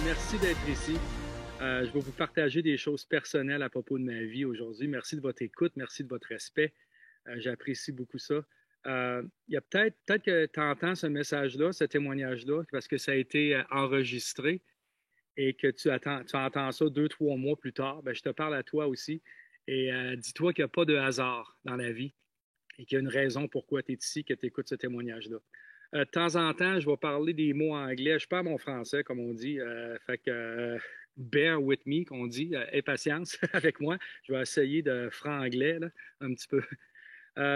Merci d'être ici. Je vais vous partager des choses personnelles à propos de ma vie aujourd'hui. Merci de votre écoute, merci de votre respect. J'apprécie beaucoup ça. Il y a peut-être que tu entends ce message-là, ce témoignage-là, parce que ça a été enregistré et que tu entends ça 2, 3 mois plus tard. Ben, je te parle à toi aussi. Et dis-toi qu'il n'y a pas de hasard dans la vie et qu'il y a une raison pourquoi tu es ici, que tu écoutes ce témoignage-là. De temps en temps, je vais parler des mots anglais. Je parle mon français, comme on dit. Fait que bear with me, qu'on dit. Aie patience avec moi. Je vais essayer de franglais là, un petit peu.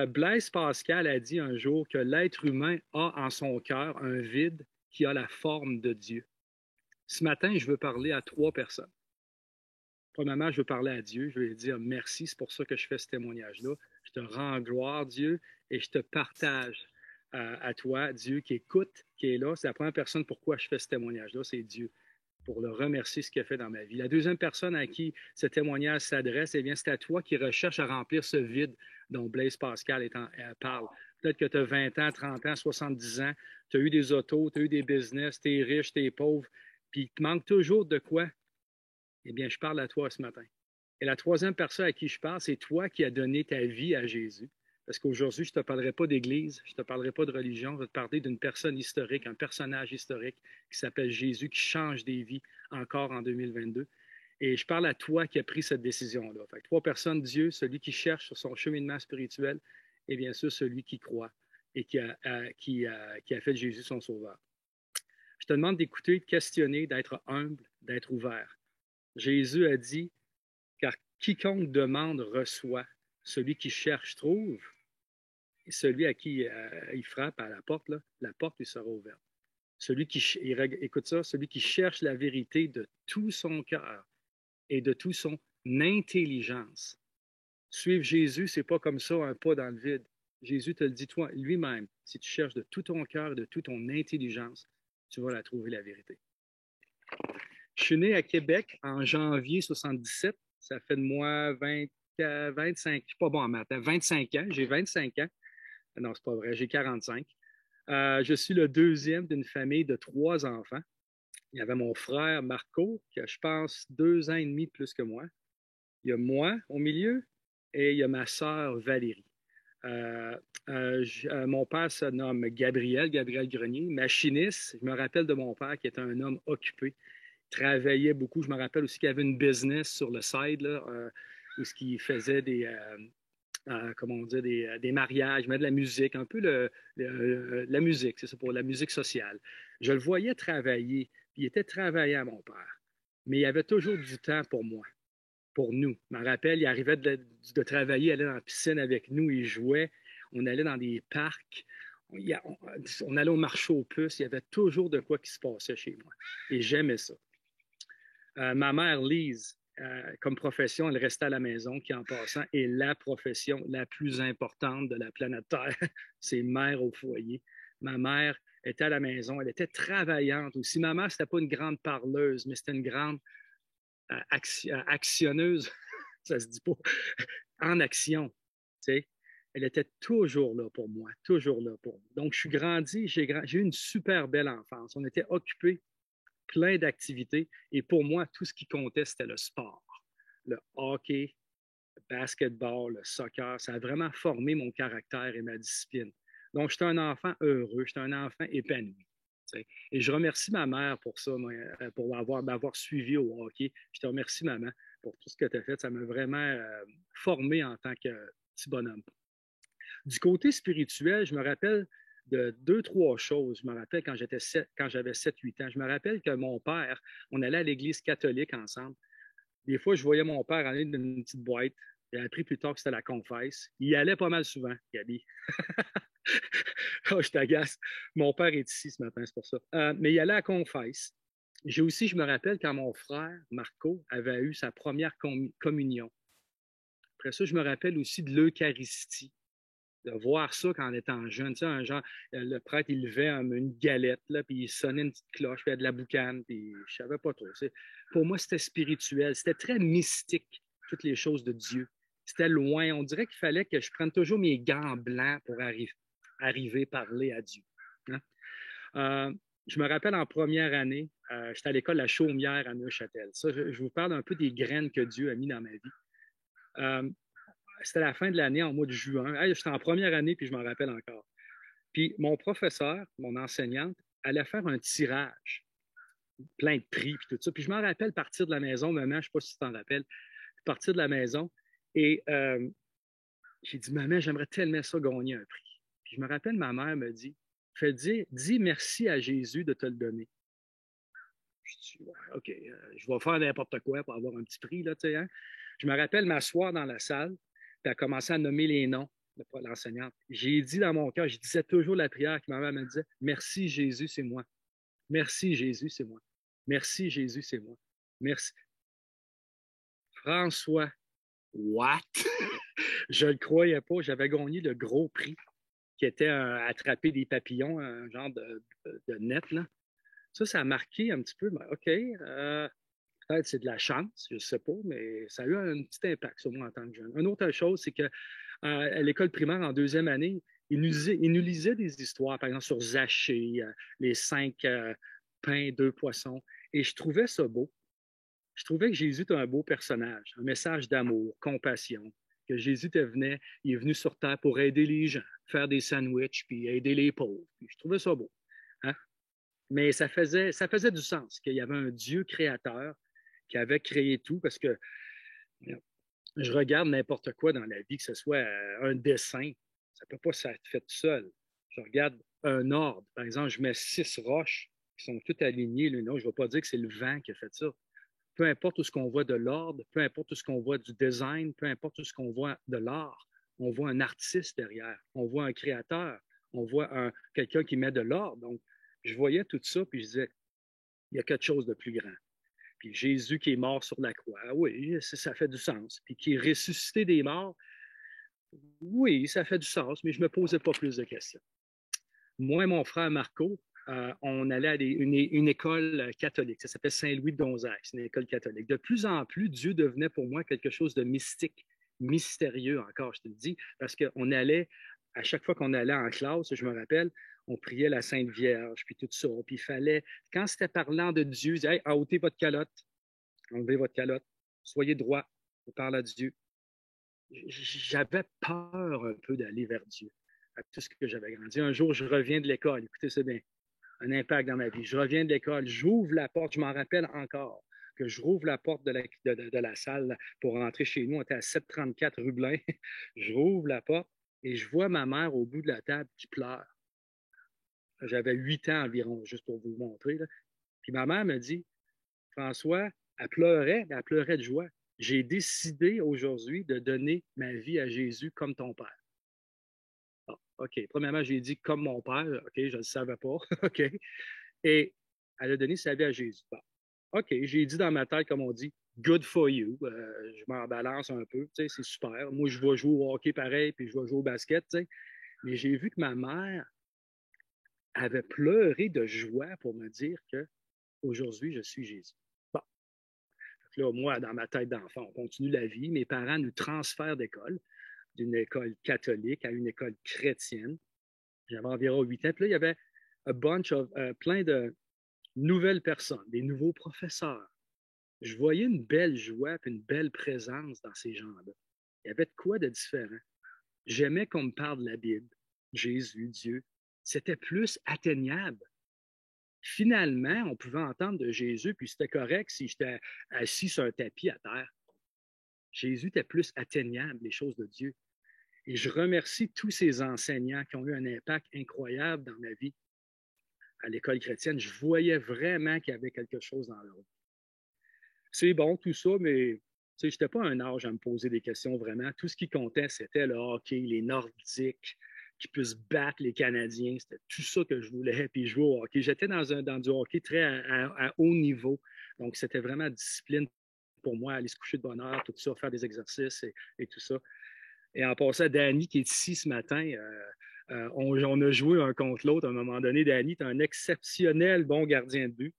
Blaise Pascal a dit un jour que l'être humain a en son cœur un vide qui a la forme de Dieu. Ce matin, je veux parler à 3 personnes. Premièrement, je veux parler à Dieu. Je vais lui dire merci. C'est pour ça que je fais ce témoignage-là. Je te rends gloire, Dieu, et je te partage à toi, Dieu, qui écoute, qui est là. C'est la première personne pourquoi je fais ce témoignage-là, c'est Dieu, pour le remercier ce qu'il a fait dans ma vie. La deuxième personne à qui ce témoignage s'adresse, eh bien, c'est à toi qui recherche à remplir ce vide dont Blaise Pascal parle. Peut-être que tu as 20 ans, 30 ans, 70 ans, tu as eu des autos, tu as eu des business, tu es riche, tu es pauvre, puis il te manque toujours de quoi? Eh bien, je parle à toi ce matin. Et la troisième personne à qui je parle, c'est toi qui as donné ta vie à Jésus. Parce qu'aujourd'hui, je ne te parlerai pas d'Église, je ne te parlerai pas de religion, je vais te parler d'une personne historique, un personnage historique qui s'appelle Jésus, qui change des vies encore en 2022. Et je parle à toi qui as pris cette décision-là. Fait que 3 personnes, Dieu, celui qui cherche sur son cheminement spirituel, et bien sûr celui qui croit et qui a fait de Jésus son sauveur. Je te demande d'écouter, de questionner, d'être humble, d'être ouvert. Jésus a dit, car quiconque demande reçoit, celui qui cherche trouve, et celui à qui il frappe à la porte lui sera ouverte. Écoute ça, celui qui cherche la vérité de tout son cœur et de toute son intelligence. Suivre Jésus, c'est pas comme ça un pas dans le vide. Jésus te le dit toi lui-même. Si tu cherches de tout ton cœur et de toute ton intelligence, tu vas la trouver, la vérité. Je suis né à Québec en janvier 77. Ça fait de moi 25, je suis pas bon en maths, 25 ans. J'ai 25 ans. Non, c'est pas vrai, j'ai 45. Je suis le deuxième d'une famille de 3 enfants. Il y avait mon frère Marco, qui a, je pense, 2 ans et demi de plus que moi. Il y a moi au milieu et il y a ma sœur Valérie. Mon père se nomme Gabriel Grenier, machiniste. Je me rappelle de mon père qui était un homme occupé, travaillait beaucoup. Je me rappelle aussi qu'il avait une business sur le side, là, où il faisait comment on dit, des mariages, mais de la musique, un peu la musique, c'est ça, pour la musique sociale. Je le voyais travailler, puis il était travaillant, mon père, mais il y avait toujours du temps pour moi, pour nous. Je me rappelle, il arrivait de travailler, il allait dans la piscine avec nous, il jouait, on allait dans des parcs, on allait au marché aux puces, il y avait toujours de quoi qui se passait chez moi. Et j'aimais ça. Ma mère, Lise, comme profession, elle restait à la maison, qui en passant est la profession la plus importante de la planète Terre. C'est mère au foyer. Ma mère était à la maison, elle était travaillante aussi. Ma mère, c'était pas une grande parleuse, mais c'était une grande actionneuse, ça se dit pas, en action. Tu sais. Elle était toujours là pour moi, toujours là pour moi. Donc, je suis grandi, j'ai eu une super belle enfance. On était occupés, plein d'activités. Et pour moi, tout ce qui comptait, c'était le sport. Le hockey, le basketball, le soccer. Ça a vraiment formé mon caractère et ma discipline. Donc, j'étais un enfant heureux, j'étais un enfant épanoui. T'sais. Et je remercie ma mère pour ça, pour m'avoir suivi au hockey. Je te remercie, maman, pour tout ce que tu as fait. Ça m'a vraiment formé en tant que petit bonhomme. Du côté spirituel, je me rappelle de 2, 3 choses. Je me rappelle quand j'avais 7, 8 ans. Je me rappelle que mon père, on allait à l'église catholique ensemble. Des fois, je voyais mon père aller dans une petite boîte. J'ai appris plus tard que c'était la confesse. Il y allait pas mal souvent, Gabi. Oh, je t'agace. Mon père est ici ce matin, c'est pour ça. Mais il allait à la confesse. Je me rappelle quand mon frère, Marco, avait eu sa première communion. Après ça, je me rappelle aussi de l'Eucharistie, de voir ça quand on était jeune. Tu sais, un genre, le prêtre, il levait une galette, là, puis il sonnait une petite cloche, puis il y avait de la boucane, puis je savais pas trop. Pour moi, c'était spirituel. C'était très mystique, toutes les choses de Dieu. C'était loin. On dirait qu'il fallait que je prenne toujours mes gants blancs pour arriver à parler à Dieu. Hein? je me rappelle en première année, j'étais à l'école La Chaumière à Neuchâtel. Ça, je vous parle un peu des graines que Dieu a mis dans ma vie. C'était la fin de l'année, en mois de juin. J'étais en première année, puis je m'en rappelle encore. Puis mon professeur, mon enseignante, allait faire un tirage, plein de prix, puis tout ça. Puis je m'en rappelle partir de la maison, maman, je ne sais pas si tu t'en rappelles, partir de la maison, et j'ai dit, maman, j'aimerais tellement ça gagner un prix. Puis je me rappelle, ma mère me dit, dis merci à Jésus de te le donner. Je dis, ouais, OK, je vais faire n'importe quoi pour avoir un petit prix, là, tu sais, hein? Je me rappelle m'asseoir dans la salle, puis elle commençait à nommer les noms de l'enseignante. J'ai dit dans mon cœur, je disais toujours la prière, que ma mère me disait, merci Jésus, c'est moi. Merci Jésus, c'est moi. Merci Jésus, c'est moi. Merci. François, what? Je ne le croyais pas. J'avais gagné le gros prix qui était attraper des papillons, un genre de net, là. Ça a marqué un petit peu. OK, peut-être c'est de la chance, je ne sais pas, mais ça a eu un petit impact sur moi en tant que jeune. Une autre chose, c'est que à l'école primaire, en deuxième année, ils nous lisaient des histoires, par exemple, sur Zaché, les 5 pains, 2 poissons. Et je trouvais ça beau. Je trouvais que Jésus était un beau personnage, un message d'amour, compassion, que Jésus il est venu sur terre pour aider les gens, faire des sandwichs, puis aider les pauvres. Puis je trouvais ça beau. Hein? Mais ça faisait du sens qu'il y avait un Dieu créateur qui avait créé tout, parce que je regarde n'importe quoi dans la vie, que ce soit un dessin, ça ne peut pas s'être fait tout seul. Je regarde un ordre. Par exemple, je mets 6 roches qui sont toutes alignées l'une l'autre. Je ne vais pas dire que c'est le vent qui a fait ça. Peu importe où ce qu'on voit de l'ordre, peu importe où ce qu'on voit du design, peu importe où ce qu'on voit de l'art, on voit un artiste derrière, on voit un créateur, on voit quelqu'un qui met de l'ordre. Donc, je voyais tout ça, puis je disais, il y a quelque chose de plus grand. Puis Jésus qui est mort sur la croix, oui, ça fait du sens. Puis qui est ressuscité des morts, oui, ça fait du sens, mais je ne me posais pas plus de questions. Moi et mon frère Marco, on allait à une école catholique. Ça s'appelle Saint-Louis de Gonzague. C'est une école catholique. De plus en plus, Dieu devenait pour moi quelque chose de mystique, mystérieux encore, je te le dis, parce qu'on allait, à chaque fois qu'on allait en classe, je me rappelle, on priait la Sainte Vierge, puis tout ça. Puis il fallait, quand c'était parlant de Dieu, il disait, hey, ôtez votre calotte, enlevez votre calotte, soyez droit, on parle à Dieu. J'avais peur un peu d'aller vers Dieu, à tout ce que j'avais grandi. Un jour, je reviens de l'école, écoutez ça bien, un impact dans ma vie. Je reviens de l'école, j'ouvre la porte, je m'en rappelle encore que je rouvre la porte de la salle pour rentrer chez nous. On était à 734 rue Blain. Je rouvre la porte et je vois ma mère au bout de la table qui pleure. J'avais 8 ans environ, juste pour vous le montrer, là. Puis ma mère me dit, François, elle pleurait, mais elle pleurait de joie. J'ai décidé aujourd'hui de donner ma vie à Jésus comme ton père. Ah, OK. Premièrement, j'ai dit comme mon père. OK, je ne le savais pas. OK. Et elle a donné sa vie à Jésus. Bon. OK, j'ai dit dans ma tête, comme on dit, good for you. Je m'en balance un peu, tu sais, c'est super. Moi, je vais jouer au hockey pareil, puis je vais jouer au basket, tu sais. Mais j'ai vu que ma mère avait pleuré de joie pour me dire que aujourd'hui, je suis Jésus. Bon. Là, moi, dans ma tête d'enfant, on continue la vie. Mes parents nous transfèrent d'école, d'une école catholique à une école chrétienne. J'avais environ 8 ans. Puis là, il y avait plein de nouvelles personnes, des nouveaux professeurs. Je voyais une belle joie et une belle présence dans ces gens-là. Il y avait de quoi de différent. J'aimais qu'on me parle de la Bible, Jésus, Dieu. C'était plus atteignable. Finalement, on pouvait entendre de Jésus, puis c'était correct si j'étais assis sur un tapis à terre. Jésus était plus atteignable, les choses de Dieu. Et je remercie tous ces enseignants qui ont eu un impact incroyable dans ma vie à l'école chrétienne. Je voyais vraiment qu'il y avait quelque chose dans leur vie. C'est bon, tout ça, mais je n'étais pas à un âge à me poser des questions vraiment. Tout ce qui comptait, c'était le hockey, les Nordiques, qui puissent battre les Canadiens. C'était tout ça que je voulais. Puis jouer au hockey. J'étais dans du hockey très à haut niveau. Donc, c'était vraiment discipline pour moi, aller se coucher de bonne heure, tout ça, faire des exercices et tout ça. Et en passant, Danny, qui est ici ce matin, on a joué un contre l'autre. À un moment donné, Danny, tu es un exceptionnel bon gardien de but.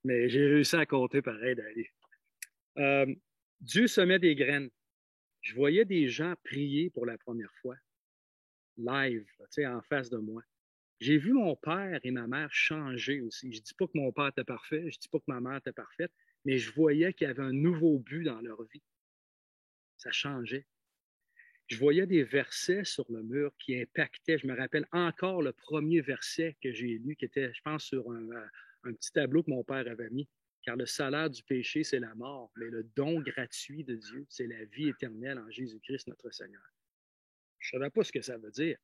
Mais j'ai réussi à compter pareil, Danny. Dieu semait des graines. Je voyais des gens prier pour la première fois, live, en face de moi. J'ai vu mon père et ma mère changer aussi. Je ne dis pas que mon père était parfait, je ne dis pas que ma mère était parfaite, mais je voyais qu'il y avait un nouveau but dans leur vie. Ça changeait. Je voyais des versets sur le mur qui impactaient. Je me rappelle encore le premier verset que j'ai lu, qui était, je pense, sur un petit tableau que mon père avait mis. Car le salaire du péché, c'est la mort, mais le don gratuit de Dieu, c'est la vie éternelle en Jésus-Christ, notre Seigneur. Je ne savais pas ce que ça veut dire,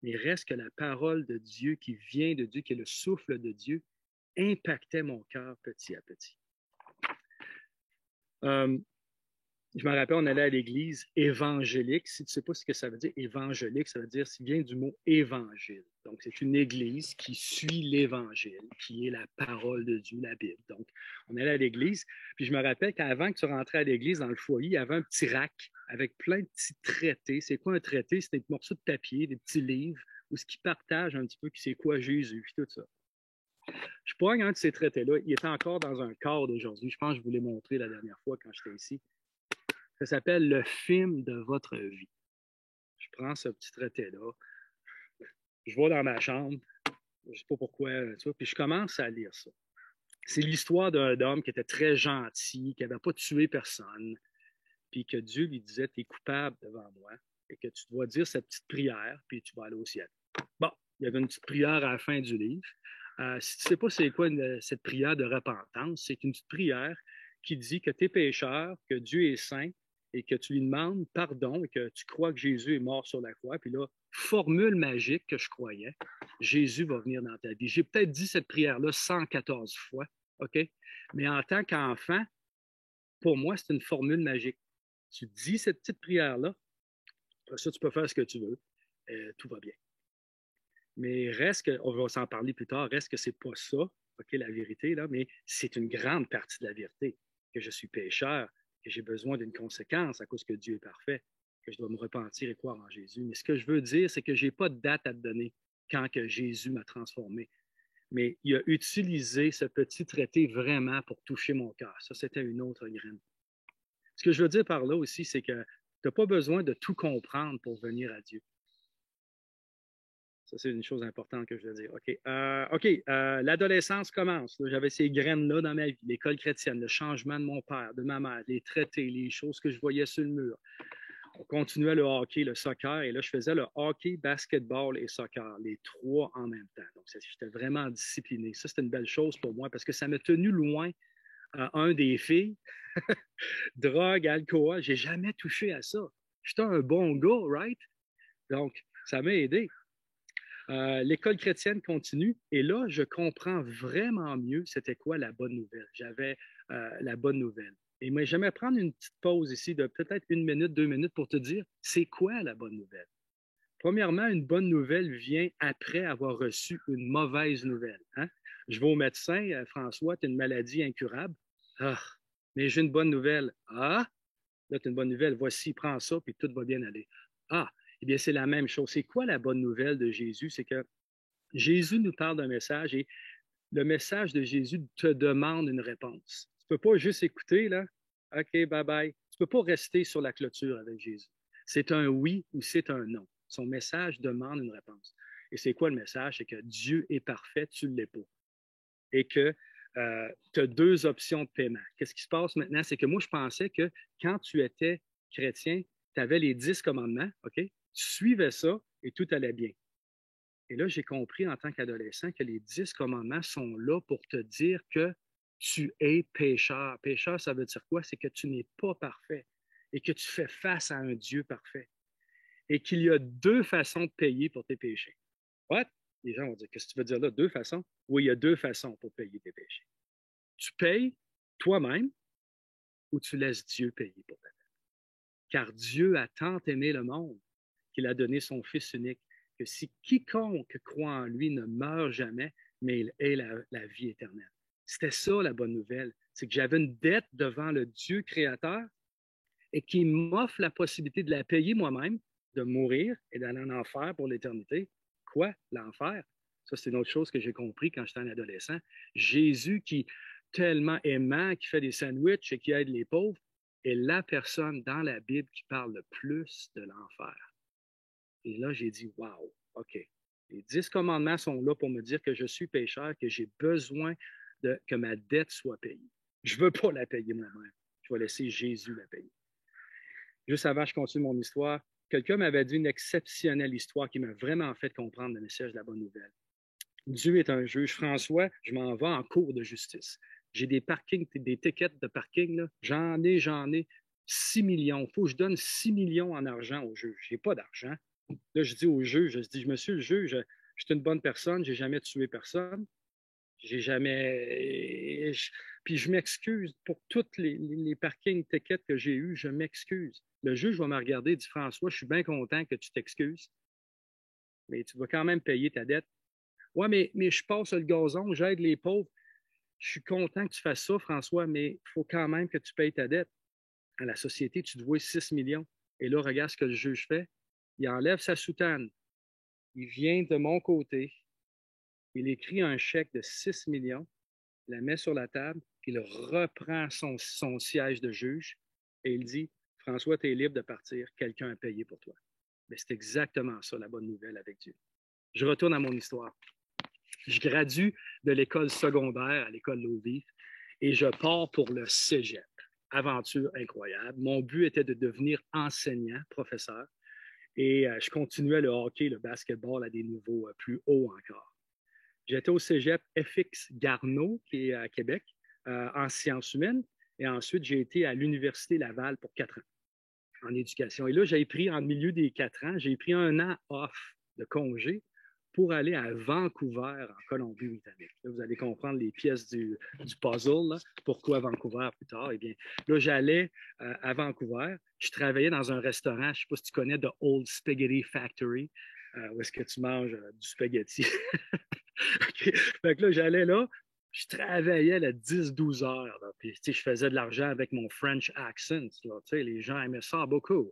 mais il reste que la parole de Dieu qui vient de Dieu, qui est le souffle de Dieu, impactait mon cœur petit à petit. Je me rappelle, on allait à l'église évangélique. Si tu ne sais pas ce que ça veut dire, évangélique, ça veut dire, ça vient du mot évangile. Donc, c'est une église qui suit l'évangile, qui est la parole de Dieu, la Bible. Donc, on allait à l'église. Puis, je me rappelle qu'avant que tu rentrais à l'église, dans le foyer, il y avait un petit rack avec plein de petits traités. C'est quoi un traité? C'est des morceaux de papier, des petits livres, où ce qui partage un petit peu qui c'est quoi Jésus, puis tout ça. Je pogne un de ces traités-là. Il est encore dans un cadre aujourd'hui. Je pense que je vous l'ai montré la dernière fois quand j'étais ici. Ça s'appelle Le film de votre vie. Je prends ce petit traité-là, je vais dans ma chambre, je ne sais pas pourquoi, tu vois, puis je commence à lire ça. C'est l'histoire d'un homme qui était très gentil, qui n'avait pas tué personne, puis que Dieu lui disait, tu es coupable devant moi, et que tu dois dire cette petite prière, puis tu vas aller au ciel. Bon, il y avait une petite prière à la fin du livre. Si tu ne sais pas c'est quoi cette prière de repentance, c'est une petite prière qui dit que tu es pécheur, que Dieu est saint, et que tu lui demandes pardon et que tu crois que Jésus est mort sur la croix. Puis là, formule magique que je croyais, Jésus va venir dans ta vie. J'ai peut-être dit cette prière-là 114 fois, OK? Mais en tant qu'enfant, pour moi, c'est une formule magique. Tu dis cette petite prière-là, après ça, tu peux faire ce que tu veux, tout va bien. Mais reste que, on va s'en parler plus tard, reste que c'est pas ça, OK, la vérité, là, mais c'est une grande partie de la vérité, que je suis pécheur, que j'ai besoin d'une conséquence à cause que Dieu est parfait, que je dois me repentir et croire en Jésus. Mais ce que je veux dire, c'est que je n'ai pas de date à te donner quand que Jésus m'a transformé. Mais il a utilisé ce petit traité vraiment pour toucher mon cœur. Ça, c'était une autre graine. Ce que je veux dire par là aussi, c'est que tu n'as pas besoin de tout comprendre pour venir à Dieu. Ça, c'est une chose importante que je veux dire. OK. L'adolescence commence. J'avais ces graines-là dans ma vie, l'école chrétienne, le changement de mon père, de ma mère, les traités, les choses que je voyais sur le mur. On continuait le hockey, le soccer, et là, je faisais le hockey, basketball et soccer, les trois en même temps. Donc, j'étais vraiment discipliné. Ça, c'était une belle chose pour moi parce que ça m'a tenu loin, un des filles, drogue, alcool. J'ai jamais touché à ça. J'étais un bon gars, right? Donc, ça m'a aidé. L'école chrétienne continue et là, je comprends vraiment mieux c'était quoi la bonne nouvelle. J'avais la bonne nouvelle. Et moi, j'aimerais prendre une petite pause ici de peut-être 1 minute, 2 minutes pour te dire c'est quoi la bonne nouvelle. Premièrement, une bonne nouvelle vient après avoir reçu une mauvaise nouvelle. Hein? Je vais au médecin, François, tu as une maladie incurable. Ah, mais j'ai une bonne nouvelle. Ah, là, tu as une bonne nouvelle. Voici, prends ça, puis tout va bien aller. Ah, eh bien, c'est la même chose. C'est quoi la bonne nouvelle de Jésus? C'est que Jésus nous parle d'un message et le message de Jésus te demande une réponse. Tu ne peux pas juste écouter, là. OK, bye bye. Tu ne peux pas rester sur la clôture avec Jésus. C'est un oui ou c'est un non. Son message demande une réponse. Et c'est quoi le message? C'est que Dieu est parfait, tu ne l'es pas. Et que tu as deux options de paiement. Qu'est-ce qui se passe maintenant? C'est que moi, je pensais que quand tu étais chrétien, tu avais les 10 commandements, OK? Tu suivais ça et tout allait bien. Et là, j'ai compris en tant qu'adolescent que les 10 commandements sont là pour te dire que tu es pécheur. Pécheur, ça veut dire quoi? C'est que tu n'es pas parfait et que tu fais face à un Dieu parfait et qu'il y a deux façons de payer pour tes péchés. What? Les gens vont dire, qu'est-ce que tu veux dire là? Deux façons? Oui, il y a deux façons pour payer tes péchés. Tu payes toi-même ou tu laisses Dieu payer pour ta dette. Car Dieu a tant aimé le monde qu'il a donné son Fils unique, que si quiconque croit en lui ne meurt jamais, mais il ait la vie éternelle. C'était ça la bonne nouvelle, c'est que j'avais une dette devant le Dieu créateur et qui m'offre la possibilité de la payer moi-même, de mourir et d'aller en enfer pour l'éternité. Quoi? L'enfer? Ça, c'est une autre chose que j'ai compris quand j'étais un adolescent. Jésus qui, tellement aimant, qui fait des sandwichs et qui aide les pauvres, est la personne dans la Bible qui parle le plus de l'enfer. Et là, j'ai dit, wow, OK. Les 10 commandements sont là pour me dire que je suis pécheur, que j'ai besoin que ma dette soit payée. Je ne veux pas la payer moi-même. Je vais laisser Jésus la payer. Juste avant, je continue mon histoire. Quelqu'un m'avait dit une exceptionnelle histoire qui m'a vraiment fait comprendre le message de la bonne nouvelle. Dieu est un juge. François, je m'en vais en cours de justice. J'ai des parkings, des tickets de parking. J'en ai 6 millions. Il faut que je donne 6 millions en argent au juge. Je n'ai pas d'argent. Là, je dis au juge, je dis, monsieur le juge, je suis une bonne personne, je n'ai jamais tué personne. J'ai jamais. Puis je m'excuse pour tous les parking tickets que j'ai eus, je m'excuse. Le juge va me regarder et dit François, je suis bien content que tu t'excuses, mais tu vas quand même payer ta dette. Ouais, mais je passe le gazon, j'aide les pauvres. Je suis content que tu fasses ça, François, mais il faut quand même que tu payes ta dette. À la société, tu dois 6 millions. Et là, regarde ce que le juge fait. Il enlève sa soutane. Il vient de mon côté. Il écrit un chèque de 6 millions, la met sur la table, il reprend son siège de juge et il dit François, tu es libre de partir, quelqu'un a payé pour toi. Mais c'est exactement ça, la bonne nouvelle avec Dieu. Je retourne à mon histoire. Je gradue de l'école secondaire à l'école L'Eau-Vive et je pars pour le cégep. Aventure incroyable. Mon but était de devenir enseignant, professeur, et je continuais le hockey, le basketball à des niveaux plus hauts encore. J'étais au cégep FX Garneau, qui est à Québec, en sciences humaines. Et ensuite, j'ai été à l'Université Laval pour 4 ans en éducation. Et là, j'ai pris, en milieu des 4 ans, j'ai pris un an off de congé pour aller à Vancouver, en Colombie-Britannique. Là, vous allez comprendre les pièces du puzzle. Là. Pourquoi Vancouver plus tard? Eh bien, là, j'allais à Vancouver. Je travaillais dans un restaurant, je ne sais pas si tu connais, The Old Spaghetti Factory, où est-ce que tu manges du spaghetti. Okay. Fait que là, j'allais là, je travaillais là, 10-12 heures. Là, puis, je faisais de l'argent avec mon French accent. Là, les gens aimaient ça beaucoup.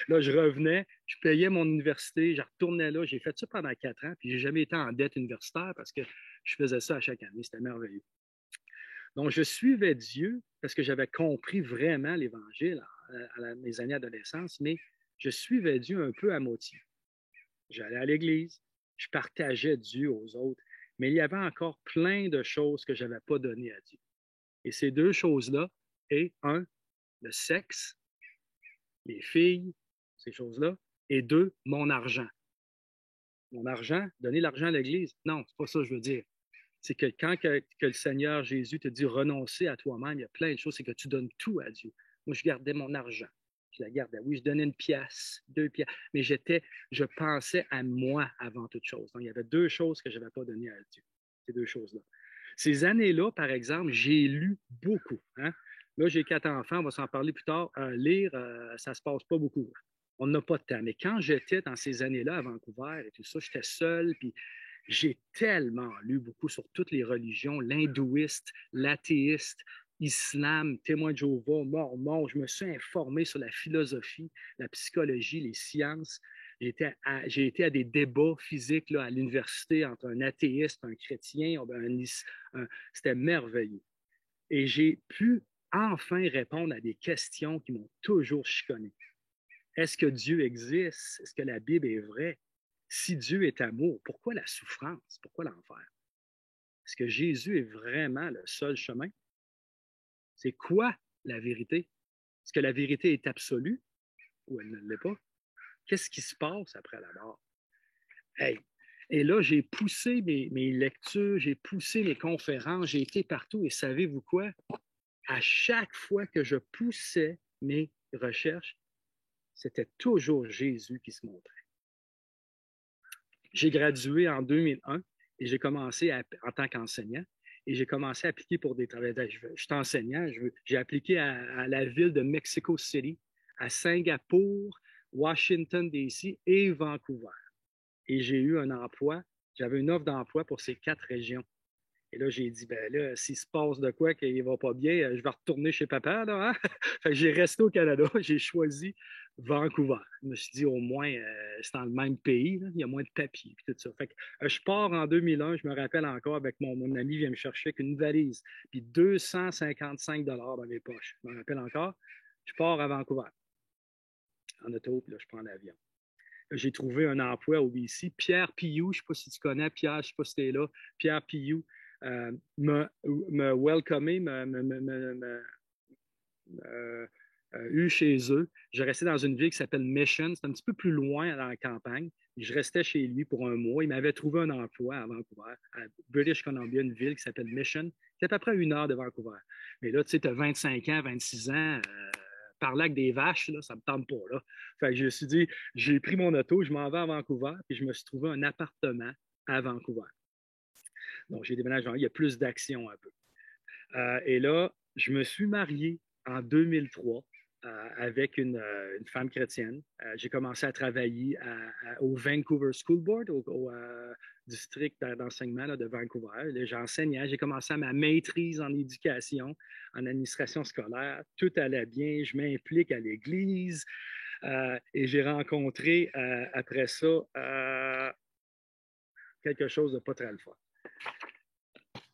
Là, je revenais, je payais mon université, je retournais là. J'ai fait ça pendant 4 ans, puis j'ai jamais été en dette universitaire parce que je faisais ça à chaque année. C'était merveilleux. Donc, je suivais Dieu parce que j'avais compris vraiment l'Évangile à mes années d'adolescence, mais je suivais Dieu un peu à moitié. J'allais à l'église, je partageais Dieu aux autres, mais il y avait encore plein de choses que je n'avais pas données à Dieu. Et ces deux choses-là, et un, le sexe, les filles, ces choses-là, et deux, mon argent. Mon argent, donner l'argent à l'Église, non, c'est pas ça que je veux dire. C'est que quand que le Seigneur Jésus te dit renoncer à toi-même, il y a plein de choses, c'est que tu donnes tout à Dieu. Moi, je gardais mon argent. Je la gardais. Oui, je donnais 1 pièce, 2 pièces, mais je pensais à moi avant toute chose. Donc, il y avait 2 choses que je n'avais pas données à Dieu. Ces 2 choses-là. Ces années-là, par exemple, j'ai lu beaucoup. Hein? Là, j'ai 4 enfants, on va s'en parler plus tard. Lire, ça ne se passe pas beaucoup. On n'a pas de temps. Mais quand j'étais dans ces années-là à Vancouver et tout ça, j'étais seul, puis j'ai tellement lu beaucoup sur toutes les religions, l'hindouiste, l'athéiste, islam, témoin de Jéhovah, mormon. Je me suis informé sur la philosophie, la psychologie, les sciences. J'ai été à des débats physiques là, à l'université entre un athéiste, un chrétien. C'était merveilleux. Et j'ai pu enfin répondre à des questions qui m'ont toujours chicané. Est-ce que Dieu existe? Est-ce que la Bible est vraie? Si Dieu est amour, pourquoi la souffrance? Pourquoi l'enfer? Est-ce que Jésus est vraiment le seul chemin? C'est quoi la vérité? Est-ce que la vérité est absolue ou elle ne l'est pas? Qu'est-ce qui se passe après la mort? Hey. Et là, j'ai poussé mes lectures, j'ai poussé mes conférences, j'ai été partout et savez-vous quoi? À chaque fois que je poussais mes recherches, c'était toujours Jésus qui se montrait. J'ai gradué en 2001 et j'ai commencé en tant qu'enseignant et j'ai commencé à appliquer pour des travaux. Je suis enseignant, j'ai appliqué à la ville de Mexico City, à Singapour, Washington, D.C. et Vancouver. Et j'ai eu un emploi, j'avais une offre d'emploi pour ces 4 régions. Et là, j'ai dit, ben là, s'il se passe de quoi qu'il ne va pas bien, je vais retourner chez papa, là. Hein? Fait que j'ai resté au Canada, j'ai choisi Vancouver. Je me suis dit, au moins, c'est dans le même pays, là. Il y a moins de papiers, puis tout ça. Fait que je pars en 2001, je me rappelle encore, avec mon ami vient me chercher avec une valise, puis 255 $ dans mes poches. Je me rappelle encore. Je pars à Vancouver, en auto, puis là, je prends l'avion. j'ai trouvé un emploi au BC. Pierre Pillou, je ne sais pas si tu connais Pierre, je ne sais pas si tu es là. Pierre Pillou m'a welcomé, euh, eu chez eux. Je restais dans une ville qui s'appelle Mission. C'est un petit peu plus loin dans la campagne. Je restais chez lui pour un mois. Il m'avait trouvé un emploi à Vancouver, à British Columbia, une ville qui s'appelle Mission. C'est à peu près 1 heure de Vancouver. Mais là, tu sais, tu as 25 ans, 26 ans. Parler avec des vaches, là, ça ne me tente pas. Là. Fait que je me suis dit, j'ai pris mon auto, je m'en vais à Vancouver, puis je me suis trouvé un appartement à Vancouver. Donc, j'ai déménagé, il y a plus d'action un peu. Et là, je me suis marié en 2003 avec une femme chrétienne. J'ai commencé à travailler au Vancouver School Board, au district d'enseignement de Vancouver. J'enseignais, j'ai commencé à ma maîtrise en éducation, en administration scolaire. Tout allait bien, je m'implique à l'église et j'ai rencontré après ça quelque chose de pas très le fun.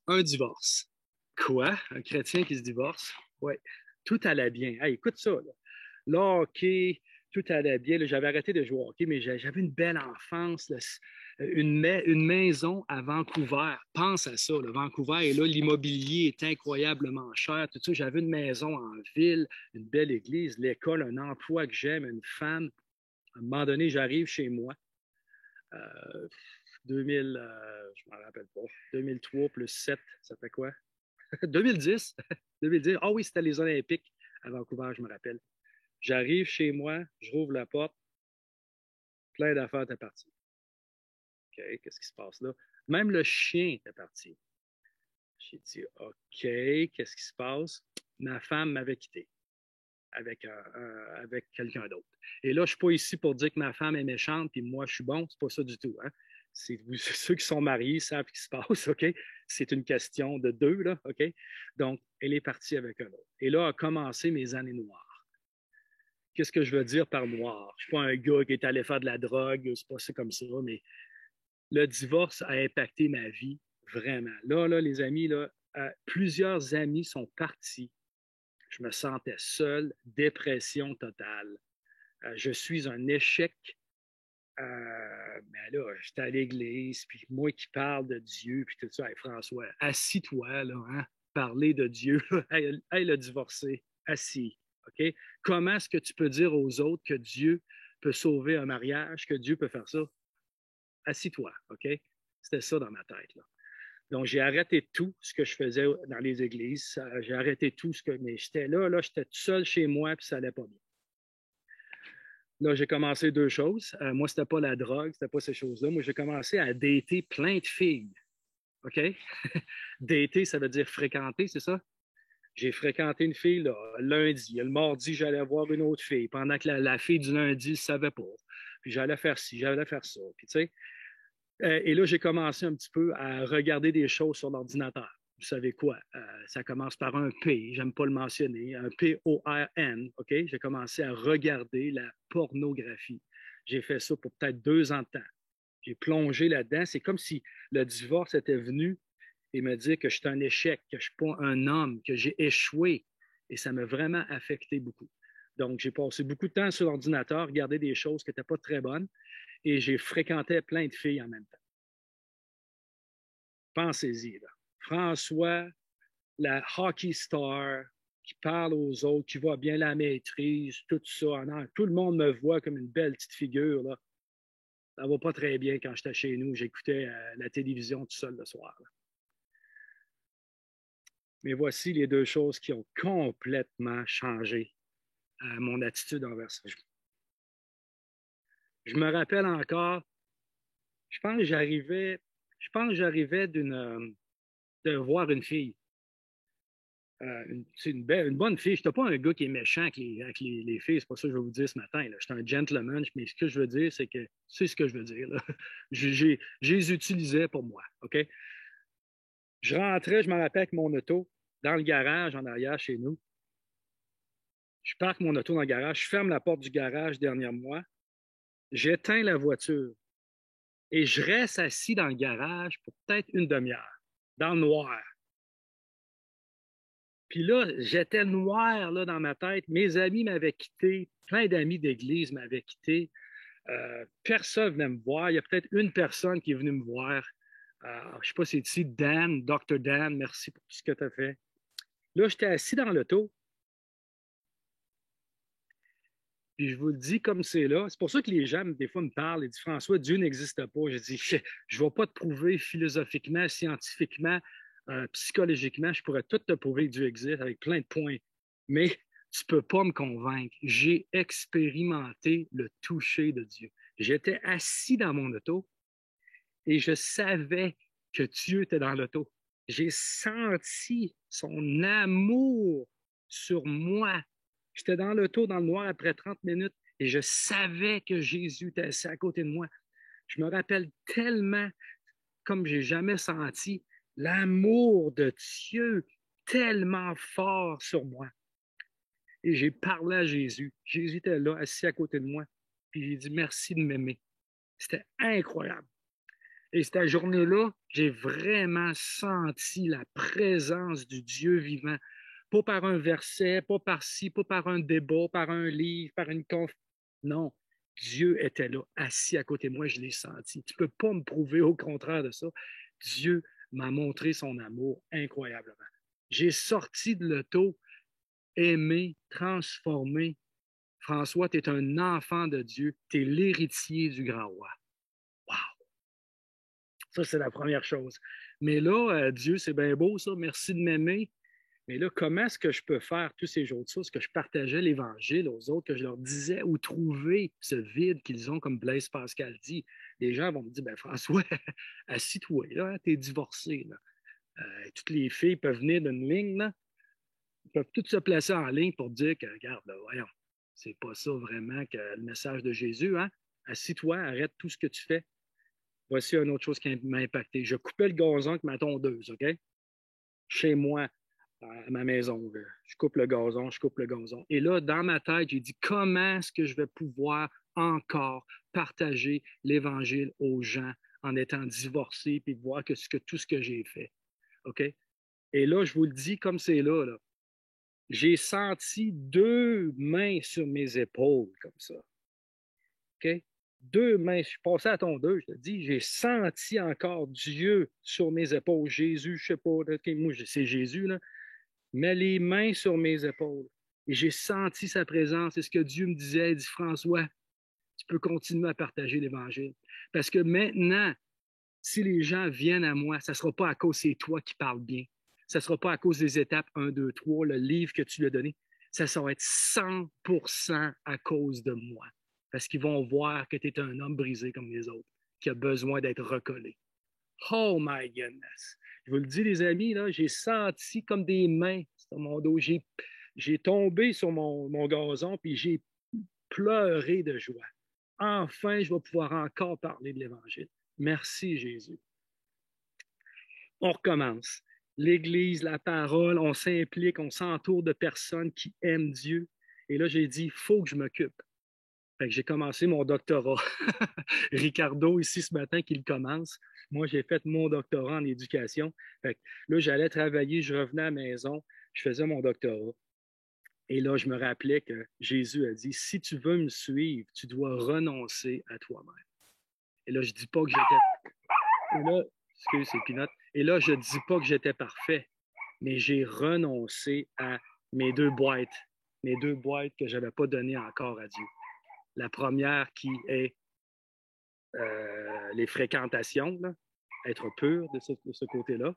Un divorce. Quoi? Un chrétien qui se divorce? Oui. Tout allait bien. Hey, écoute ça. Là, hockey, tout allait bien. Là, j'avais arrêté de jouer au hockey, mais j'avais une belle enfance. Là, une maison à Vancouver. Pense à ça. Là, Vancouver, et là, l'immobilier est incroyablement cher. Tout ça, j'avais une maison en ville, une belle église, l'école, un emploi que j'aime, une femme. À un moment donné, j'arrive chez moi. 2000, je ne m'en rappelle pas. 2003 plus 7, ça fait quoi? 2010. 2010. Ah oui, c'était les Olympiques à Vancouver, je me rappelle. J'arrive chez moi, je rouvre la porte, plein d'affaires étaient parties. OK, qu'est-ce qui se passe là? Même le chien était parti. J'ai dit, OK, qu'est-ce qui se passe? Ma femme m'avait quitté avec quelqu'un d'autre. Et là, je ne suis pas ici pour dire que ma femme est méchante puis moi, je suis bon. C'est pas ça du tout. Hein? Ceux qui sont mariés savent ce qui se passe, OK? C'est une question de deux, là, OK? Donc, elle est partie avec un autre. Et là, a commencé mes années noires. Qu'est-ce que je veux dire par noir? Je ne suis pas un gars qui est allé faire de la drogue, c'est pas ça comme ça, mais le divorce a impacté ma vie vraiment. Là, les amis, là, plusieurs amis sont partis. Je me sentais seul, dépression totale. Je suis un échec. Mais là, j'étais à l'église, puis moi qui parle de Dieu, puis tout ça. Hey, François, assis-toi, là, hein? Parler de Dieu. Hey, le divorcé, assis. OK? Comment est-ce que tu peux dire aux autres que Dieu peut sauver un mariage, que Dieu peut faire ça? Assis-toi, OK? C'était ça dans ma tête, là. Donc, j'ai arrêté tout ce que je faisais dans les églises. J'ai arrêté tout ce que. Mais j'étais là, j'étais tout seul chez moi, puis ça allait pas bien. Là, j'ai commencé deux choses. Moi, c'était pas la drogue, c'était pas ces choses-là. Moi, j'ai commencé à dater plein de filles. OK? Dater, ça veut dire fréquenter, c'est ça? J'ai fréquenté une fille là, lundi. Le mardi, j'allais voir une autre fille. Pendant que la fille du lundi ne savait pas. Puis j'allais faire ci, j'allais faire ça. Puis tu sais, et là, j'ai commencé un petit peu à regarder des choses sur l'ordinateur. Vous savez quoi? Ça commence par un P, j'aime pas le mentionner, un P-O-R-N, OK? J'ai commencé à regarder la pornographie. J'ai fait ça pour peut-être 2 ans de temps. J'ai plongé là-dedans. C'est comme si le divorce était venu et me dire que je suis un échec, que je ne suis pas un homme, que j'ai échoué. Et ça m'a vraiment affecté beaucoup. Donc, j'ai passé beaucoup de temps sur l'ordinateur, regarder des choses qui n'étaient pas très bonnes et j'ai fréquenté plein de filles en même temps. Pensez-y, là. François, la hockey star, qui parle aux autres, qui voit bien la maîtrise, tout ça. Non, tout le monde me voit comme une belle petite figure, là. Ça va pas très bien quand j'étais chez nous. J'écoutais la télévision tout seul le soir. Là. Mais voici les deux choses qui ont complètement changé mon attitude envers ça. Je me rappelle encore, je pense que j'arrivais de voir une fille. C'est une bonne fille. Je n'étais pas un gars qui est méchant avec les filles. C'est pas ça que je vais vous dire ce matin. Je suis un gentleman, mais ce que je veux dire, c'est que c'est ce que je veux dire. Là. Je les utilisais pour moi. OK? Je rentrais, je me rappelle avec mon auto dans le garage en arrière chez nous. Je parque mon auto dans le garage, je ferme la porte du garage derrière moi, j'éteins la voiture et je reste assis dans le garage pour peut-être une demi-heure, dans le noir. Puis là, j'étais noir là, dans ma tête. Mes amis m'avaient quitté, plein d'amis d'église m'avaient quitté. Personne venait me voir. Il y a peut-être une personne qui est venue me voir. Je ne sais pas si c'est ici, Dan, Dr. Dan, merci pour tout ce que tu as fait. Là, j'étais assis dans l'auto. Puis je vous le dis comme c'est là. C'est pour ça que les gens, des fois, me parlent et disent François, Dieu n'existe pas. Je dis je ne vais pas te prouver philosophiquement, scientifiquement, psychologiquement. Je pourrais tout te prouver que Dieu existe avec plein de points. Mais tu ne peux pas me convaincre. J'ai expérimenté le toucher de Dieu. J'étais assis dans mon auto et je savais que Dieu était dans l'auto. J'ai senti son amour sur moi. J'étais dans l'auto, dans le noir, après 30 minutes, et je savais que Jésus était assis à côté de moi. Je me rappelle tellement, comme j'ai jamais senti, l'amour de Dieu tellement fort sur moi. Et j'ai parlé à Jésus. Jésus était là, assis à côté de moi. Puis j'ai dit merci de m'aimer. C'était incroyable. Et cette journée-là, j'ai vraiment senti la présence du Dieu vivant. Pas par un verset, pas par ci, pas par un débat, par un livre, par une conf. Non, Dieu était là, assis à côté de moi, je l'ai senti. Tu ne peux pas me prouver au contraire de ça. Dieu m'a montré son amour incroyablement. J'ai sorti de l'auto, aimé, transformé. François, tu es un enfant de Dieu, tu es l'héritier du grand roi. Wow! Ça, c'est la première chose. Mais là, Dieu, c'est bien beau, ça. Merci de m'aimer. Mais là, comment est-ce que je peux faire tous ces jours de ça? Est-ce que je partageais l'Évangile aux autres, que je leur disais où trouver ce vide qu'ils ont, comme Blaise Pascal dit? Les gens vont me dire, ben François, assis-toi, là, t'es divorcé. Là. Toutes les filles peuvent venir d'une ligne, là. Ils peuvent toutes se placer en ligne pour dire que, regarde, là, voyons, c'est pas ça vraiment que le message de Jésus, hein? Assis-toi, arrête tout ce que tu fais. Voici une autre chose qui m'a impacté. Je coupais le gazon avec ma tondeuse, OK? Chez moi, à ma maison. Je coupe le gazon, je coupe le gazon. Et là, dans ma tête, j'ai dit, comment est-ce que je vais pouvoir encore partager l'Évangile aux gens en étant divorcé puis voir tout ce que j'ai fait. OK? Et là, je vous le dis comme c'est là, là. J'ai senti deux mains sur mes épaules comme ça. OK? Deux mains, je suis passé à ton deux, je te dis, j'ai senti encore Dieu sur mes épaules. Jésus, je ne sais pas, okay, moi, c'est Jésus, là, mais les mains sur mes épaules. Et j'ai senti sa présence. Et ce que Dieu me disait, il dit, François, tu peux continuer à partager l'Évangile. Parce que maintenant, si les gens viennent à moi, ça ne sera pas à cause c'est toi qui parles bien. Ça ne sera pas à cause des étapes 1, 2, 3, le livre que tu lui as donné. Ça va être 100% à cause de moi. Parce qu'ils vont voir que tu es un homme brisé comme les autres, qui a besoin d'être recollé. Oh my goodness! Je vous le dis, les amis, là, j'ai senti comme des mains sur mon dos. J'ai tombé sur mon gazon, puis j'ai pleuré de joie. Enfin, je vais pouvoir encore parler de l'Évangile. Merci, Jésus. On recommence. L'Église, la parole, on s'implique, on s'entoure de personnes qui aiment Dieu. Et là, j'ai dit, il faut que je m'occupe. Fait que j'ai commencé mon doctorat. Ricardo, ici ce matin, qui le commence. Moi, j'ai fait mon doctorat en éducation. Fait que là, j'allais travailler, je revenais à la maison, je faisais mon doctorat. Et là, je me rappelais que Jésus a dit, si tu veux me suivre, tu dois renoncer à toi-même. Et là, je dis pas que j'étais... Et là, excuse, c'est Pinot. Et là, je dis pas que j'étais parfait, mais j'ai renoncé à mes deux boîtes que je n'avais pas données encore à Dieu. La première qui est les fréquentations, là, être pur de ce côté-là.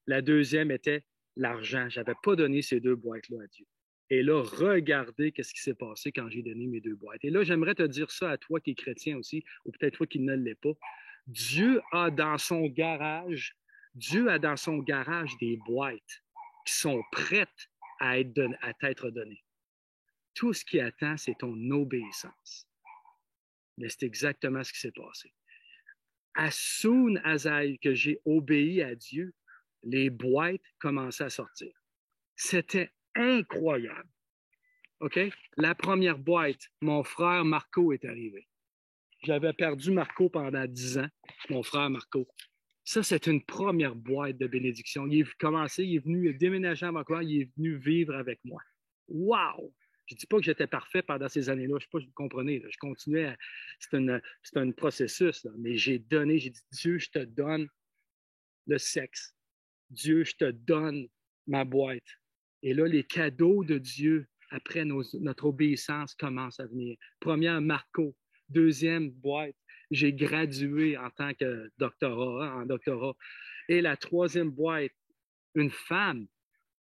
La deuxième était l'argent. Je n'avais pas donné ces deux boîtes-là à Dieu. Et là, regardez qu'est-ce qui s'est passé quand j'ai donné mes deux boîtes. Et là, j'aimerais te dire ça à toi qui es chrétien aussi, ou peut-être toi qui ne l'es pas. Dieu a dans son garage des boîtes qui sont prêtes à t'être données. Tout ce qui attend, c'est ton obéissance. Mais c'est exactement ce qui s'est passé. As soon as que j'ai obéi à Dieu, les boîtes commençaient à sortir. C'était incroyable. OK? La première boîte, mon frère Marco est arrivé. J'avais perdu Marco pendant 10 ans, mon frère Marco. Ça, c'est une première boîte de bénédiction. Il est venu déménager à Vancouver, il est venu vivre avec moi. Wow! Je ne dis pas que j'étais parfait pendant ces années-là. Je ne sais pas si vous comprenez. Là. Je continuais. C'est un processus. Là. Mais j'ai dit, Dieu, je te donne le sexe. Dieu, je te donne ma boîte. Et là, les cadeaux de Dieu, après notre obéissance, commencent à venir. Première, Marco. Deuxième, boîte. J'ai gradué en tant que en doctorat. Et la troisième boîte, une femme.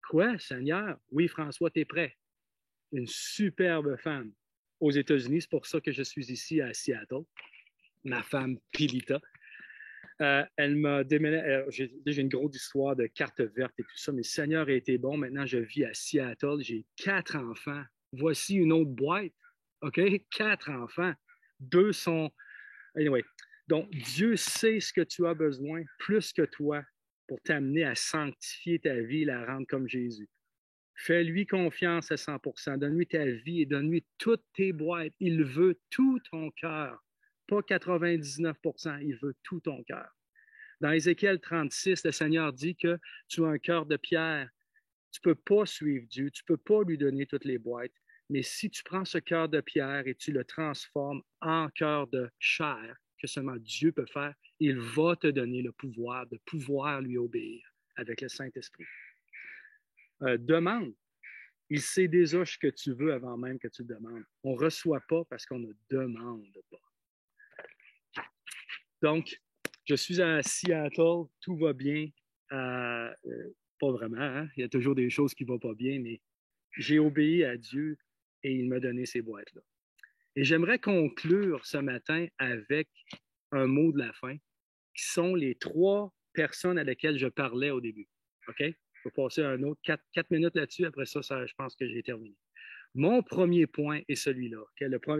Quoi, Seigneur? Oui, François, tu es prêt? Une superbe femme aux États-Unis. C'est pour ça que je suis ici à Seattle. Ma femme, Pilita. Elle m'a déménagé. J'ai une grosse histoire de carte verte et tout ça, mais le Seigneur a été bon. Maintenant, je vis à Seattle. J'ai 4 enfants. Voici une autre boîte. OK? 4 enfants. 2 sont. Anyway. Donc, Dieu sait ce que tu as besoin plus que toi pour t'amener à sanctifier ta vie et la rendre comme Jésus. Fais-lui confiance à 100%. Donne-lui ta vie et donne-lui toutes tes boîtes. Il veut tout ton cœur. Pas 99%, il veut tout ton cœur. Dans Ézéchiel 36, le Seigneur dit que tu as un cœur de pierre. Tu ne peux pas suivre Dieu, tu ne peux pas lui donner toutes les boîtes. Mais si tu prends ce cœur de pierre et tu le transformes en cœur de chair, que seulement Dieu peut faire, il va te donner le pouvoir de pouvoir lui obéir avec le Saint-Esprit. Demande. Il sait déjà ce que tu veux avant même que tu le demandes. On ne reçoit pas parce qu'on ne demande pas. Donc, je suis à Seattle, tout va bien. Pas vraiment, hein? Il y a toujours des choses qui ne vont pas bien, mais j'ai obéi à Dieu et il m'a donné ces boîtes-là. Et j'aimerais conclure ce matin avec un mot de la fin, qui sont les 3 personnes à lesquelles je parlais au début. OK? Je vais passer un autre 4 minutes là-dessus. Après ça, je pense que j'ai terminé. Mon premier point est celui-là.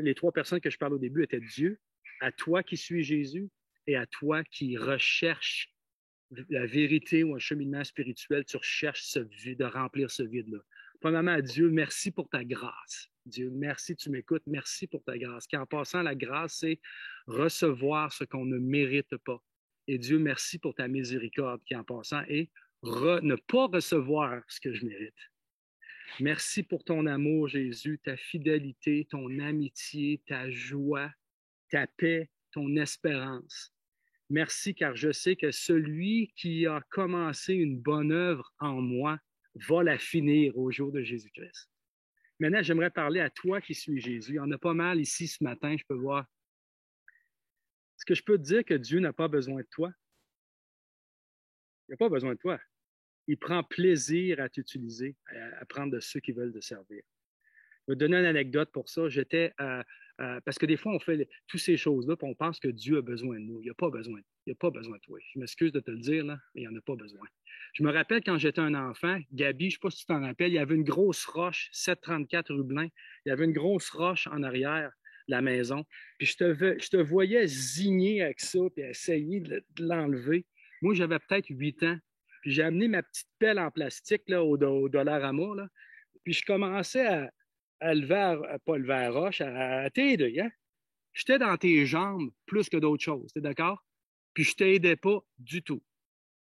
Les 3 personnes que je parle au début étaient Dieu, à toi qui suis Jésus et à toi qui recherches la vérité ou un cheminement spirituel, tu recherches de remplir ce vide-là. Premièrement, à Dieu, merci pour ta grâce. Dieu, merci, tu m'écoutes, merci pour ta grâce. Qu'en passant, la grâce, c'est recevoir ce qu'on ne mérite pas. Et Dieu, merci pour ta miséricorde qui, en passant, est ne pas recevoir ce que je mérite. Merci pour ton amour, Jésus, ta fidélité, ton amitié, ta joie, ta paix, ton espérance. Merci, car je sais que celui qui a commencé une bonne œuvre en moi va la finir au jour de Jésus-Christ. Maintenant, j'aimerais parler à toi qui suis Jésus. Il y en a pas mal ici ce matin, je peux voir. Est-ce que je peux te dire que Dieu n'a pas besoin de toi? Il n'a pas besoin de toi. Il prend plaisir à t'utiliser, à prendre de ceux qui veulent te servir. Je vais te donner une anecdote pour ça. Parce que des fois, on fait toutes ces choses-là, puis on pense que Dieu a besoin de nous. Il n'a pas besoin de toi. Je m'excuse de te le dire, là, mais il n'en a pas besoin. Je me rappelle quand j'étais un enfant, Gabi, je ne sais pas si tu t'en rappelles, il y avait une grosse roche, 734 Rubelin. Il y avait une grosse roche en arrière de la maison. Puis je te voyais zigner avec ça, puis essayer de l'enlever. Moi, j'avais peut-être 8 ans. Puis j'ai amené ma petite pelle en plastique là, au Dollarama. Là. Puis je commençais à pas lever à roche, à t'aider. Hein? J'étais dans tes jambes plus que d'autres choses, t'es d'accord? Puis je t'aidais pas du tout.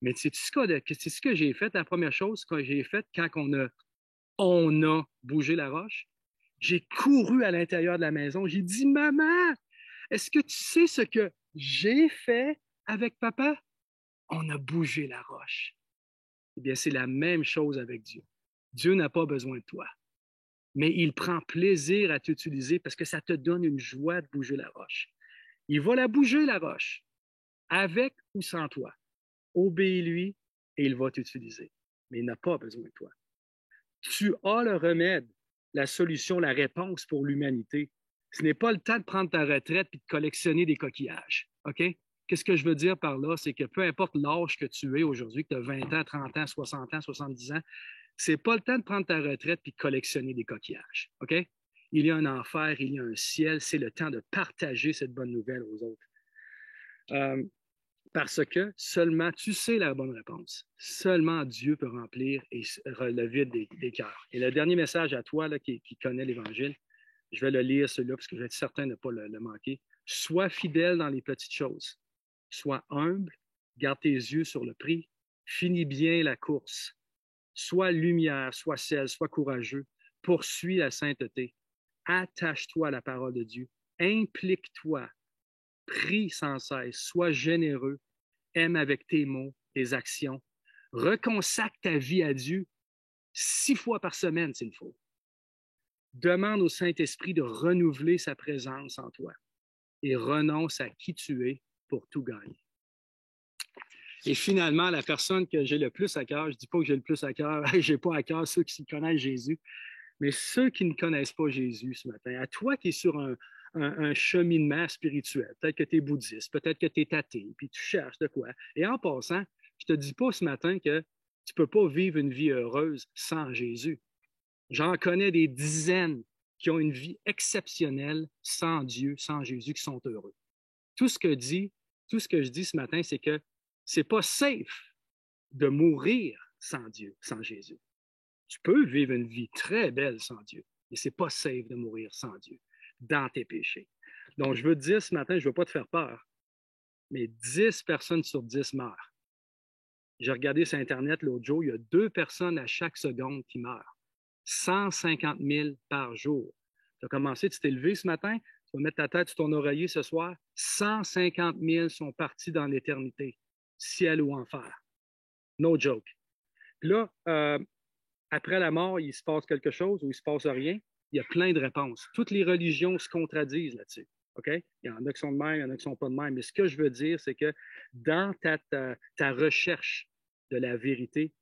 Mais c'est ce que j'ai fait, la première chose que j'ai faite quand on a bougé la roche? J'ai couru à l'intérieur de la maison. J'ai dit, maman, est-ce que tu sais ce que j'ai fait avec papa? On a bougé la roche. Eh bien, c'est la même chose avec Dieu. Dieu n'a pas besoin de toi. Mais il prend plaisir à t'utiliser parce que ça te donne une joie de bouger la roche. Il va la bouger, la roche, avec ou sans toi. Obéis-lui et il va t'utiliser. Mais il n'a pas besoin de toi. Tu as le remède, la solution, la réponse pour l'humanité. Ce n'est pas le temps de prendre ta retraite et de collectionner des coquillages. OK? Qu'est-ce que je veux dire par là? C'est que peu importe l'âge que tu es aujourd'hui, que tu as 20 ans, 30 ans, 60 ans, 70 ans, c'est pas le temps de prendre ta retraite et de collectionner des coquillages. OK? Il y a un enfer, il y a un ciel. C'est le temps de partager cette bonne nouvelle aux autres. Parce que seulement, tu sais la bonne réponse. Seulement Dieu peut remplir le vide des cœurs. Et le dernier message à toi là, qui connais l'Évangile, je vais le lire celui-là parce que je vais être certain de ne pas le manquer. Sois fidèle dans les petites choses. Sois humble, garde tes yeux sur le prix, finis bien la course. Sois lumière, sois sel, sois courageux. poursuis la sainteté, attache-toi à la parole de Dieu, implique-toi, prie sans cesse, sois généreux, aime avec tes mots, tes actions, reconsacre ta vie à Dieu 6 fois par semaine s'il faut. Demande au Saint-Esprit de renouveler sa présence en toi et renonce à qui tu es pour tout gagner. Et finalement, la personne que j'ai le plus à cœur, je ne dis pas que j'ai le plus à cœur, je n'ai pas à cœur ceux qui connaissent Jésus, mais ceux qui ne connaissent pas Jésus ce matin, à toi qui es sur un cheminement spirituel, peut-être que tu es bouddhiste, peut-être que tu es athée, puis tu cherches de quoi. Et en passant, je ne te dis pas ce matin que tu ne peux pas vivre une vie heureuse sans Jésus. J'en connais des dizaines qui ont une vie exceptionnelle sans Dieu, sans Jésus, qui sont heureux. Tout ce que je dis ce matin, c'est que c'est pas safe de mourir sans Dieu, sans Jésus. Tu peux vivre une vie très belle sans Dieu, mais c'est pas safe de mourir sans Dieu, dans tes péchés. Donc, je veux te dire ce matin, je ne veux pas te faire peur, mais 10 personnes sur 10 meurent. J'ai regardé sur Internet l'autre jour, il y a 2 personnes à chaque seconde qui meurent. 150 000 par jour. Tu as commencé, tu t'es levé ce matin, tu vas mettre ta tête sur ton oreiller ce soir. 150 000 sont partis dans l'éternité, ciel ou enfer. No joke. Puis là, après la mort, il se passe quelque chose ou il ne se passe rien? Il y a plein de réponses. Toutes les religions se contradisent là-dessus. OK? Il y en a qui sont de même, il y en a qui ne sont pas de même. Mais ce que je veux dire, c'est que dans ta recherche de la vérité,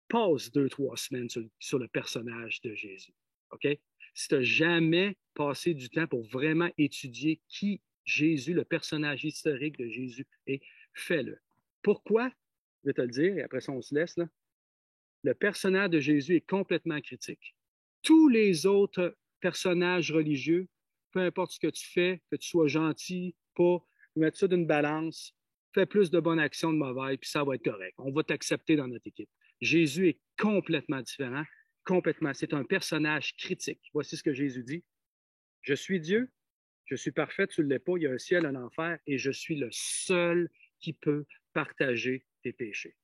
passe 2-3 semaines sur le personnage de Jésus. OK? Si tu n'as jamais passé du temps pour vraiment étudier qui Jésus, le personnage historique de Jésus est, fais-le. Pourquoi? Je vais te le dire et après ça, on se laisse. Là. Le personnage de Jésus est complètement critique. Tous les autres personnages religieux, peu importe ce que tu fais, que tu sois gentil, pas, mettre ça d'une balance, fais plus de bonnes actions de mauvaises, puis ça va être correct. On va t'accepter dans notre équipe. Jésus est complètement différent, complètement. C'est un personnage critique. Voici ce que Jésus dit. Je suis Dieu, je suis parfait, tu ne l'es pas, il y a un ciel, un enfer, et je suis le seul qui peut partager tes péchés.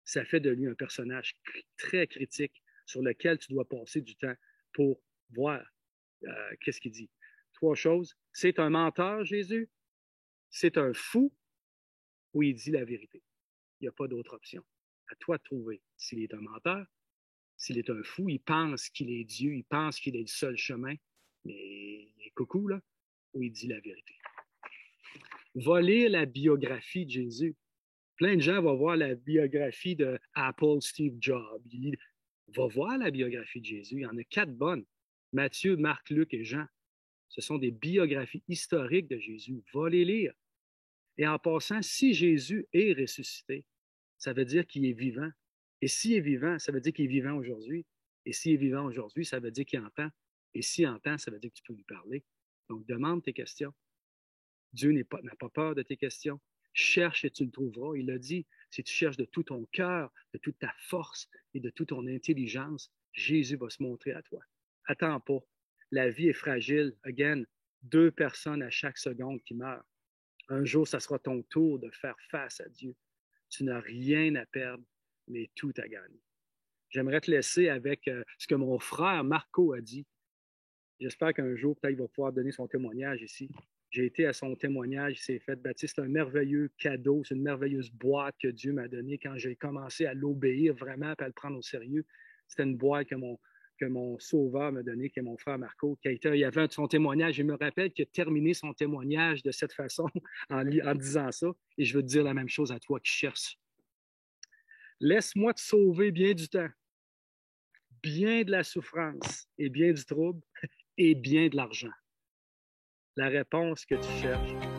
Ça fait de lui un personnage très critique sur lequel tu dois passer du temps pour voir qu'est-ce qu'il dit. 3 choses. C'est un menteur, Jésus. C'est un fou ou il dit la vérité. Il n'y a pas d'autre option. À toi de trouver s'il est un menteur, s'il est un fou, il pense qu'il est Dieu, il pense qu'il est le seul chemin, mais il est coucou, là, ou il dit la vérité. Va lire la biographie de Jésus. Plein de gens vont voir la biographie de Apple, Steve Jobs. Va voir la biographie de Jésus. Il y en a 4 bonnes. Matthieu, Marc, Luc et Jean. Ce sont des biographies historiques de Jésus. Va les lire. Et en passant, si Jésus est ressuscité, ça veut dire qu'il est vivant. Et s'il est vivant, ça veut dire qu'il est vivant aujourd'hui. Et s'il est vivant aujourd'hui, ça veut dire qu'il entend. Et s'il entend, ça veut dire que tu peux lui parler. Donc, demande tes questions. Dieu n'a pas peur de tes questions. Cherche et tu le trouveras. Il a dit, si tu cherches de tout ton cœur, de toute ta force et de toute ton intelligence, Jésus va se montrer à toi. Attends pas. La vie est fragile. Again, 2 personnes à chaque seconde qui meurent. Un jour, ça sera ton tour de faire face à Dieu. Tu n'as rien à perdre, mais tout à gagner. J'aimerais te laisser avec ce que mon frère Marco a dit. J'espère qu'un jour, peut-être, il va pouvoir donner son témoignage ici. J'ai été à son témoignage, il s'est fait baptiser. C'est un merveilleux cadeau, c'est une merveilleuse boîte que Dieu m'a donnée quand j'ai commencé à l'obéir vraiment et à le prendre au sérieux. C'était une boîte que mon sauveur m'a donnée, qui est mon frère Marco, il y avait son témoignage. Je me rappelle qu'il a terminé son témoignage de cette façon en disant ça. Et je veux te dire la même chose à toi qui cherches. Laisse-moi te sauver bien du temps, bien de la souffrance et bien du trouble et bien de l'argent. La réponse que tu cherches